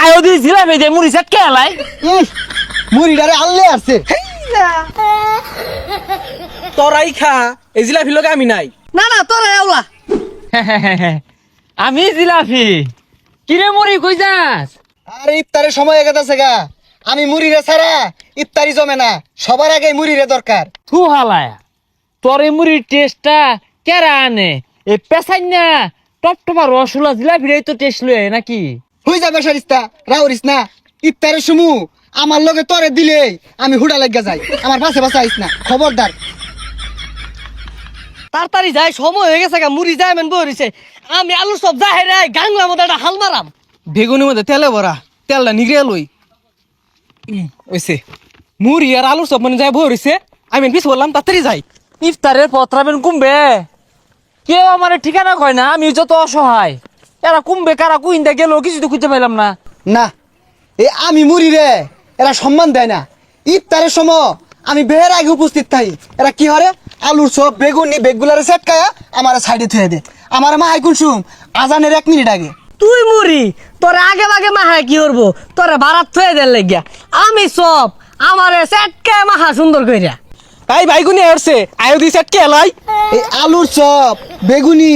আয়ো দি জিলাপি দে মুড়ি সাট কে আলাই মুড়িটারে আনলে আসছে তোরাই খা এই জিলাপি লগে আমি নাই। না না তোরা এওলা আমি জিলাপি কিরে মুড়ি কই যাস? আরে ইফতারের সময় হয়ে গেছে গা, আমি মুড়িরে ছাড়া ইফতারি জমে না, সবার আগে মুড়িরে দরকার। থু হালায়া তোর এই মুড়ির টেস্টটা কেরা আনে এ পেছাই না টপটপা রসুলা জিলাপির তো টেস্ট লয়ে নাকি? হই যাবে সারিস্তা রাউরিস না, ইফতারের সমু আমার লগে তোরে দিলে আমি হুডা লাগা যাই, আমার পাশে পাশে আইস না, খবরদার। তাড়াতাড়ি যাই, সময় হয়ে গেছে গা, মুড়ি যায় মেন বইছে। আমি আলু সব যাই রে গাংলা মধ্যে একটা হাল মারাম। বেগুনের মধ্যে তেলে ভরা, তেলটা নিগড়ে লই ওইছে মুড়ি আর আলুর সব মানে যায় ভরিছে। আমি পিছ বললাম তাড়াতাড়ি যাই। ইফতারের পত্রাবেন কুমবে কেউ আমার ঠিকানা কয় না, আমি যত অসহায় এরা কুমবে কারা কুইন্দা গেল কিছু তো খুঁজে পাইলাম না। না এই আমি মুড়িরে এরা সম্মান দেয় না, ইফতারের সময় আমি বেহের আগে উপস্থিত থাকি, এরা কি হরে আলুর সব বেগুনি বেগুলারে সেট খায়া আমার সাইডে থুয়ে দে। আমার মা হাই কুলসুম আজানের 1 মিনিট আগে। তুই মুড়ি তোরা আগে বাগে মাহায় কি করবো, তোরা বারাত থয়ে দেন লাগিয়া আমি সব আমারে সেটকে মাহা সুন্দর কইরা। তাই বাইগুনি আসছে আয়ো দি সেট কে এলাই। এই আলুর চপ বেগুনি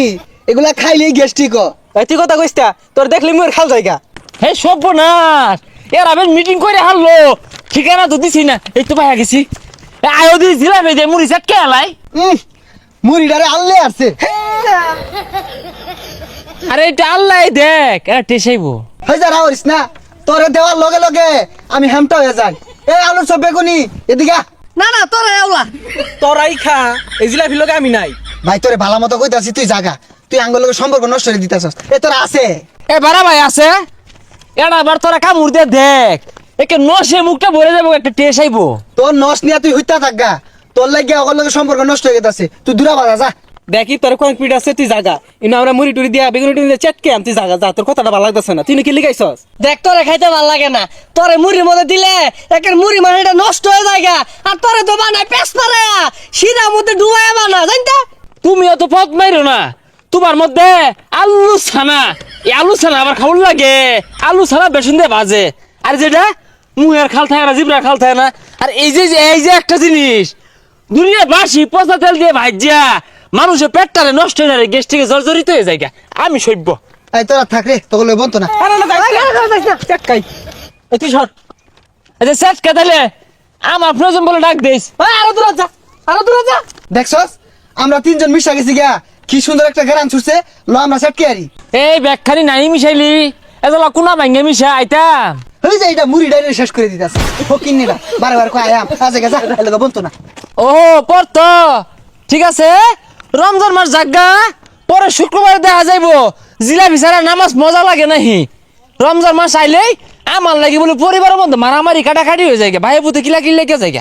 এগুলা খাইলেই গ্যাস্ট্রিক। তাই তুই কথা কইস্তা, তোর দেখলি মুর খাল জায়গা। হে সর্বনাশ এরা বেশ মিটিং করে হারলো, ঠিকানা তো দিছি না, এই তো পাইয়া গেছি। আয়ো দি জিলাপি দে মুড়ি সাট কে আলাই মুড়িটারে আনলে আসছে। আরে এটা আল্লাহ দেখ এরা টেসাইবো। হয়ে যা রাউরিস না, তোরে দেওয়ার লগে লগে আমি হ্যামটা হয়ে যাই। এই আলুর চপ বেগুনি এদিকে আ। না না তোরা এওলা তোরাই খা এই জিলাপি লগে আমি নাই। ভাই তোরে ভালো মতো কইতাছি, তুই জাগা, তুই আঙ্গুল লগে সম্পর্ক নষ্ট করে দিতাছস। এ তোরা আছে এ বারা ভাই আছে এটা আবার তোরা কামড় দিয়ে দেখ একে নসে মুখটা ভরে যাবো, একটা টেস আইবো। তোর নস নিয়ে তুই হইতা থাকগা, তোর লাগিয়া ওর লগে সম্পর্ক নষ্ট হয়ে গেছে, তুই দূরা বাজা যা। দেখি তোর কোন পিঠ আছে তুই জাগা, ইনো আমরা মুড়ি টুড়ি দিয়া বেগুনি টুড়ি দিয়া চেটকে আনতি জাগা যা, তোর কথাটা ভালো লাগতেছে না, তুই নাকি লিগাইছস। দেখ তোরে খাইতে ভাল লাগে না, তোরে মুড়ির মধ্যে দিলে একের মুড়ি মানেটা নষ্ট হয়ে যায় গা। আর তোরে তো বানায় পেস পারে সিধা মধ্যে ডুবাইয়া বানা জানতা। তুমি অত পথ মাইরো না, তোমার মধ্যে আলু ছানা, এই আলু ছানা আবার খাওয়ার লাগে, আলু ছানা বেসন দিয়ে ভাজে, আর যেটা মুহের খাল থাকে না জিবরা খাল থাকে না। আর এই যে একটা জিনিস দুনিয়া বাসি পচা তেল দিয়ে ভাজিয়া মানুষের পেটটারে নষ্ট হয়ে যায়, গ্যাস থেকে জর্জরিত হয়ে যায়। আমি সভ্য এই তোরা থাক রে, তোগুলো বলতো না। চেটকাই এই তুই সর। আচ্ছা শেষ কেতালে আমার প্রয়োজন বলে ডাক দিস। আরো দূর যা, আরো দূর যা। দেখছস আমরা 3 জন মিশা গেছি গা, কি সুন্দর একটা গ্রাম ছুটছে, ল আমরা সেটকে আরি। এই ব্যাগখানি নাই মিশাইলি এতলা কোনা ভাঙ্গে মিশা আইতাম। হই যা এটা মুড়ি ডাইরে শেষ করে দিতাছ, ফকির নিরা বারবার কই আয়াম আজে গেছা এলাকা বলতো না। ও পড়তো ঠিক আছে, রমজান মাস জাগা পরে শুক্রবার দেখা যাইবো জিলাপি ছাড়া নামাজ মজা লাগে নাহি। রমজান মাস আইলেই আমার লাগি বলে পরিবারের মধ্যে মারামারি কাটাকাটি হয়ে যায়, ভাই বুতে কিলা কিলা কে যায়।